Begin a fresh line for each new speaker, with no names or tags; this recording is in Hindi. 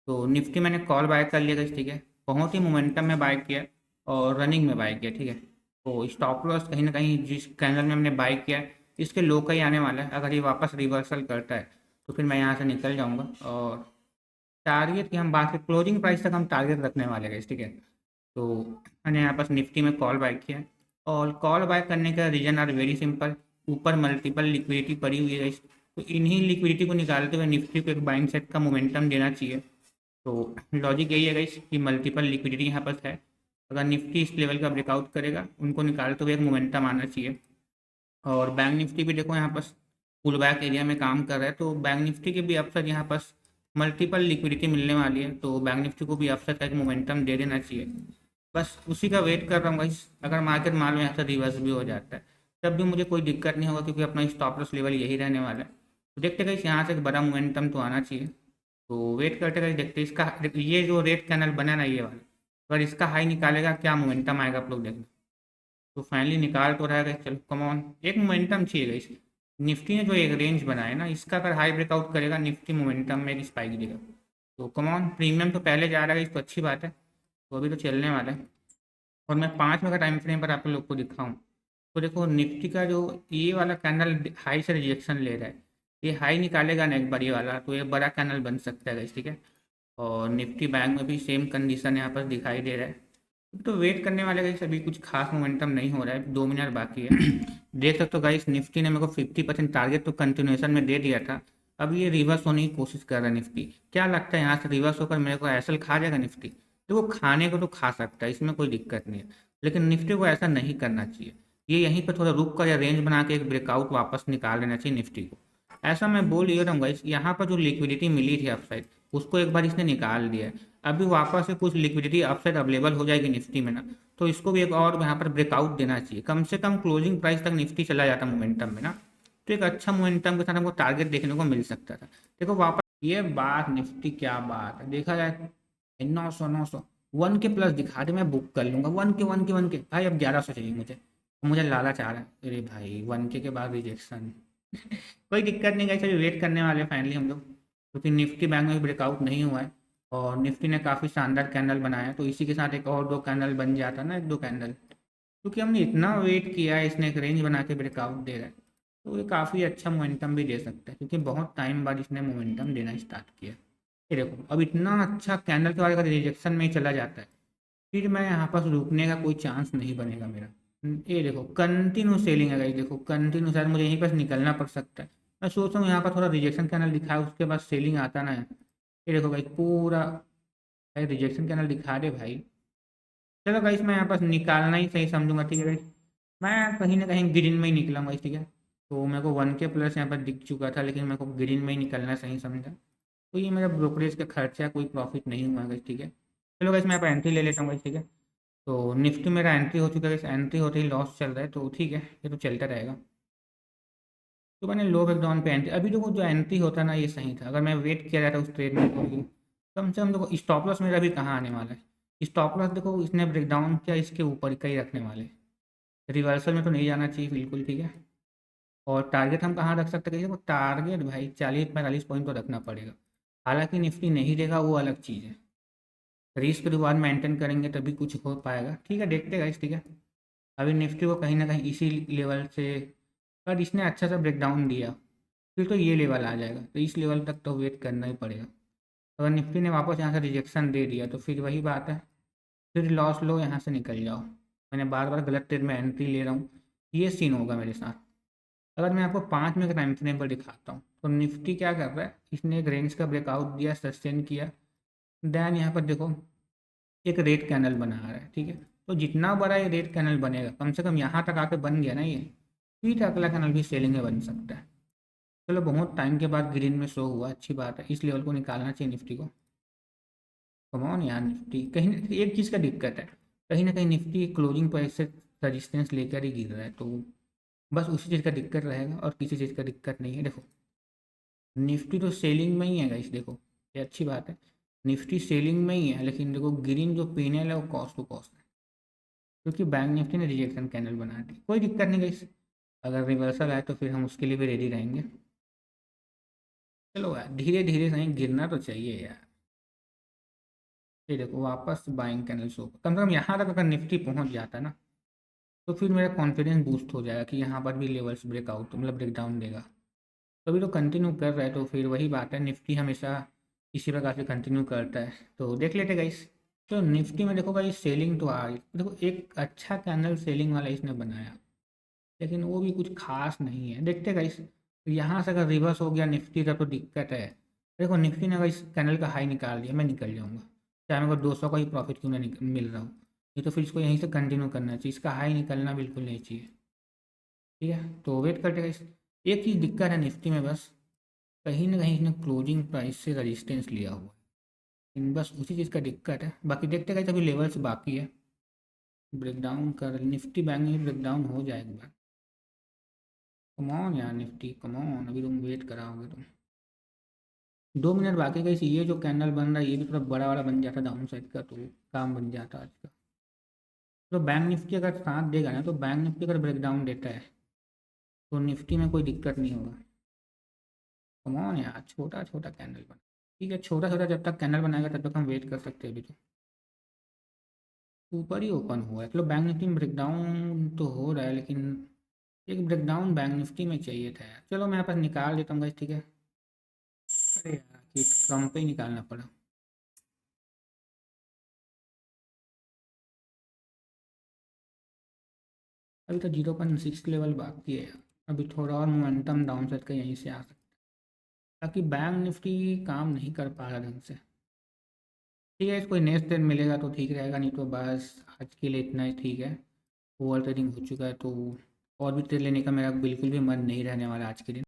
तो निफ्टी मैंने कॉल बाय कर लिया गाइस, ठीक है। बहुत ही मोमेंटम में बाय किया और रनिंग में बाय किया, ठीक है। तो स्टॉप लॉस कहीं ना कहीं जिस कैंडल में हमने बाय किया है इसके लो का ही आने वाला है। अगर ये वापस रिवर्सल करता है तो फिर मैं यहाँ से निकल जाऊँगा। और टारगेट की हम बात करें, क्लोजिंग प्राइस तक हम टारगेट रखने वाले हैं, ठीक है। तो मैंने यहाँ पर निफ्टी में कॉल बाय किया है और कॉल बाय करने का रीजन आर वेरी सिंपल। ऊपर मल्टीपल लिक्विडिटी पड़ी हुई है, तो इन्हीं लिक्विडिटी को निकालते हुए निफ्टी को एक बाइंग सेट का मोमेंटम देना चाहिए। तो लॉजिक यही है गाइस कि मल्टीपल लिक्विडिटी यहाँ पर है। अगर निफ्टी इस लेवल का ब्रेकआउट करेगा, उनको निकालते हुए एक मोमेंटम आना चाहिए। और बैंक निफ्टी भी देखो यहाँ पर पुल बैक एरिया में काम कर रहा है, तो बैंक निफ्टी के भी अवसर यहाँ पर मल्टीपल लिक्विडिटी मिलने वाली है, तो बैंक निफ्टी को भी अवसर का एक मोमेंटम दे देना चाहिए। बस उसी का वेट कर रहा हूँ गाइस। अगर मार्केट मान लो यहाँ से रिवर्स भी हो जाता है तब भी मुझे कोई दिक्कत नहीं होगा, क्योंकि अपना स्टॉप लॉस लेवल यही रहने वाला है। तो देखते गाइस, यहाँ से एक बड़ा मोमेंटम तो आना चाहिए। तो वेट करते गाइस, देखते इसका ये जो रेड कैनल बना ना ये वाला, अगर इसका हाई निकालेगा क्या मोमेंटम आएगा आप लोग देखना। तो फाइनली निकाल तो रहा है, चलो कम ऑन, एक मोमेंटम चाहिए इस निफ्टी ने जो एक रेंज बनाया ना, इसका अगर हाई ब्रेकआउट करेगा निफ्टी मोमेंटम में एक स्पाइक देगा। तो कम ऑन, प्रीमियम तो पहले जा रहा है, इस तो अच्छी बात है। तो अभी तो चलने वाला है। और मैं 5 मिनट का टाइम फ्रेम पर आप लोग को दिखाऊं तो देखो निफ्टी का जो ये वाला कैंडल हाई से रिजेक्शन ले रहा है, ये हाई निकालेगा ना एक बार ये वाला, तो ये बड़ा कैंडल बन सकता है, ठीक है। और निफ्टी बैंक में भी सेम कंडीशन यहाँ पर दिखाई दे रहा है। तो वेट करने वाले गाइस, अभी कुछ खास मोमेंटम नहीं हो रहा है, 2 मिनट बाकी है। देख सकते हो गाइस, निफ्टी ने मेरे को 50% टारगेट तो कंटिन्यूएशन में दे दिया था। अब ये रिवर्स होने की कोशिश कर रहा है निफ्टी। क्या लगता है यहाँ से रिवर्स होकर मेरे को एसएल खा जाएगा निफ्टी? तो वो खाने को तो खा सकता है, इसमें कोई दिक्कत नहीं है। लेकिन निफ्टी को ऐसा नहीं करना चाहिए। ये यहीं पर थोड़ा रुक कर या रेंज बना के एक ब्रेकआउट वापस निकाल लेना चाहिए निफ्टी को। ऐसा मैं बोल ही रहा हूँ गाइस, यहाँ पर जो लिक्विडिटी मिली थी अपसाइड, उसको एक बार इसने निकाल दिया है। अभी वापस से कुछ लिक्विडिटी अपसाइड अवेलेबल हो जाएगी निफ्टी में ना, तो इसको भी एक और यहाँ पर ब्रेकआउट देना चाहिए। कम से कम क्लोजिंग प्राइस तक निफ्टी चला जाता मोमेंटम में ना, तो एक अच्छा मोमेंटम के साथ हमको टारगेट देखने को मिल सकता था। देखो वापस ये बात, निफ्टी क्या बात है देखा जाए, 900 1 के प्लस दिखा दे, मैं बुक कर लूंगा। 1 के भाई, अब 1100 चाहिए मुझे। मुझे लालच आ रहा है, अरे भाई 1 के बाद रिजेक्शन। कोई दिक्कत नहीं गाइस, अभी वेट करने वाले हैं फाइनली हम लोग, क्योंकि निफ्टी बैंक में ब्रेकआउट नहीं हुआ है। और निफ्टी ने काफ़ी शानदार कैंडल बनाया है, तो इसी के साथ एक और दो कैंडल बन जाता ना, एक दो कैंडल, क्योंकि हमने इतना वेट किया है, इसने एक रेंज बना के ब्रेकआउट दे रहा है। तो ये काफ़ी अच्छा मोमेंटम भी दे सकता है, क्योंकि बहुत टाइम बाद इसने मोमेंटम देना स्टार्ट किया। ये देखो, अब इतना अच्छा कैंडल के बाद अगर रिजेक्शन में ही चला जाता है, फिर मैं यहाँ पर रुकने का कोई चांस नहीं बनेगा मेरा। ये देखो कंटिन्यू सेलिंग है गाइस, देखो कंटिन्यू, शायद मुझे यहीं पर निकलना पड़ सकता है। मैं सोच रहा हूँ यहाँ पर थोड़ा रिजेक्शन कैनल दिखाया, उसके बाद सेलिंग आता ना है। ये देखो भाई पूरा, भाई रिजेक्शन कैनल दिखा दे भाई। चलो गाइस, मैं यहाँ पर निकालना ही सही समझूंगा, ठीक है गाइस। मैं कहीं ना कहीं ग्रीन में ही निकलूंगा, ठीक है। तो मेरे को 1 के प्लस यहाँ पर दिख चुका था, लेकिन मेरे को ग्रीन में ही निकलना सही समझा। तो ये मेरा ब्रोकरेज का खर्चा है, कोई प्रॉफिट नहीं हुआ गाइस, ठीक है। चलो गाइस, मैं यहाँ पर एंट्री ले लेता हूँ गाइस, ठीक है। तो निफ्टी मेरा एंट्री हो चुका है, एंट्री होते ही लॉस चल रहा है, तो ठीक है, ये तो चलता रहेगा। तो मैंने लो ब्रेकडाउन पे एंट्री, अभी देखो जो एंट्री होता ना ये सही था, अगर मैं वेट किया जाता उस ट्रेड में तो कम से कम देखो स्टॉप लॉस मेरा अभी कहाँ आने वाला है। स्टॉप लॉस देखो इसने ब्रेकडाउन किया, इसके ऊपर का ही रखने वाले, रिवर्सल में तो नहीं जाना चाहिए बिल्कुल, ठीक है। और टारगेट हम कहाँ रख सकते हैं, देखो टारगेट भाई 40-45 पॉइंट तो रखना पड़ेगा। हालांकि निफ्टी नहीं देगा वो अलग चीज़ है, रिस्क रिवार्ड मेंटेन करेंगे तभी कुछ हो पाएगा, ठीक है। देखते हैं ठीक है। अभी निफ्टी को कहीं ना कहीं इसी लेवल से, अगर इसने अच्छा सा ब्रेकडाउन दिया फिर तो ये लेवल आ जाएगा, तो इस लेवल तक तो वेट करना ही पड़ेगा। अगर निफ्टी ने वापस यहाँ से रिजेक्शन दे दिया तो फिर वही बात है, फिर लॉस लो, यहाँ से निकल जाओ। मैंने बार बार गलत ट्रेड में एंट्री ले रहा हूँ, ये सीन होगा मेरे साथ। अगर मैं आपको 5 मिनट टाइम फ्रेम पर दिखाता हूँ, तो निफ्टी क्या कर रहा है, इसने एक रेंज का ब्रेकआउट दिया, सस्टेन किया, देन यहाँ पर देखो एक रेड कैंडल बना रहा है, ठीक है। तो जितना बड़ा ये रेड कैंडल बनेगा, कम से कम यहाँ तक आके बन गया ना ये, फिर अगला कैंडल भी सेलिंग में बन सकता है। चलो बहुत टाइम के बाद ग्रीन में शो हुआ, अच्छी बात है, इस लेवल को निकालना चाहिए निफ्टी को। कमॉन यार, निफ्टी कहीं एक चीज़ का दिक्कत है, कहीं ना कहीं निफ्टी क्लोजिंग प्राइस से रजिस्टेंस लेकर ही गिर रहा है, तो बस उसी चीज़ का दिक्कत रहेगा और किसी चीज़ का दिक्कत नहीं है। देखो निफ्टी तो सेलिंग में ही है गाइस, देखो ये अच्छी बात है, निफ्टी सेलिंग में ही है, लेकिन देखो ग्रीन जो पेनल है वो कॉस्ट टू कॉस्ट है, क्योंकि बैंक निफ्टी ने रिजेक्शन कैंडल बना दी। कोई दिक्कत नहीं गाइस, अगर रिवर्सल आए तो फिर हम उसके लिए भी रेडी रहेंगे। चलो यार, धीरे धीरे सही गिरना तो चाहिए यार। ये देखो वापस बाइंग कैंडल शो, कम से कम यहाँ तक अगर निफ्टी पहुँच जाता ना तो फिर मेरा कॉन्फिडेंस बूस्ट हो जाएगा कि यहाँ पर भी लेवल्स ब्रेकआउट मतलब ब्रेकडाउन देगा। तो अभी तो कंटिन्यू कर रहा है, तो फिर वही बात है, निफ्टी हमेशा इसी प्रकार से कंटिन्यू करता है, तो देख लेते गाइस। तो निफ्टी में देखो गाइस सेलिंग तो आ रही, देखो एक अच्छा कैंडल सेलिंग वाला इसने बनाया, लेकिन वो भी कुछ खास नहीं है, देखते गाइस। यहाँ से अगर रिवर्स हो गया निफ्टी का तो दिक्कत है। देखो निफ्टी ने अगर इस कैंडल का हाई निकाल दिया मैं निकल जाऊँगा, चाहे मेरे को 200 का ही प्रॉफिट क्यों ना मिल रहा हो। ये तो फिर इसको यहीं से कंटिन्यू करना चाहिए, इसका हाई निकलना बिल्कुल नहीं चाहिए। ठीक है, तो वेट करते गाइस। एक चीज़ दिक्कत है निफ्टी में, बस कहीं ना कहीं इसने क्लोजिंग प्राइस से रजिस्टेंस लिया हुआ है, बस उसी चीज़ का दिक्कत है। बाकी देखते गाइस, अभी लेवल्स बाकी है, ब्रेकडाउन कर निफ्टी बैंक में ब्रेकडाउन हो जाएगा। कमॉन यार निफ्टी कमॉन, अभी तुम वेट कराओगे तुम। 2 मिनट बाकी का, ये जो कैंडल बन रहा है ये भी थोड़ा बड़ा वाला बन जाता डाउन साइड का, तो काम बन जाता आज का। तो बैंक निफ्टी अगर साथ देगा ना, तो बैंक निफ्टी अगर ब्रेकडाउन देता है तो निफ्टी में कोई दिक्कत नहीं होगा। कमॉन यार, छोटा छोटा कैंडल बना। ठीक है, छोटा छोटा जब तक कैंडल बनाएगा तब तक हम वेट कर सकते हैं। अभी तो ऊपर ही ओपन हुआ है, चलो बैंक निफ्टी में ब्रेकडाउन तो हो रहा है, लेकिन एक ब्रेकडाउन बैंक निफ्टी में चाहिए था यार। चलो मैं यहाँ पर निकाल देता हूँ गाइस, ठीक है। अरे यार कि कम पे ही निकालना पड़ा। अभी तो 0.6 लेवल बाकी है यार, अभी थोड़ा और मोमेंटम डाउन साइड का यहीं से आ सकता है। ताकि बैंक निफ्टी काम नहीं कर पा रहा ढंग से। ठीक है, इसको नेक्स्ट दिन मिलेगा तो ठीक रहेगा, नहीं तो बस आज के लिए इतना ही ठीक है। ओवर ट्रेडिंग हो चुका है, तो और भी ट्रेड लेने का मेरा बिल्कुल भी मन नहीं रहने वाला आज के दिन।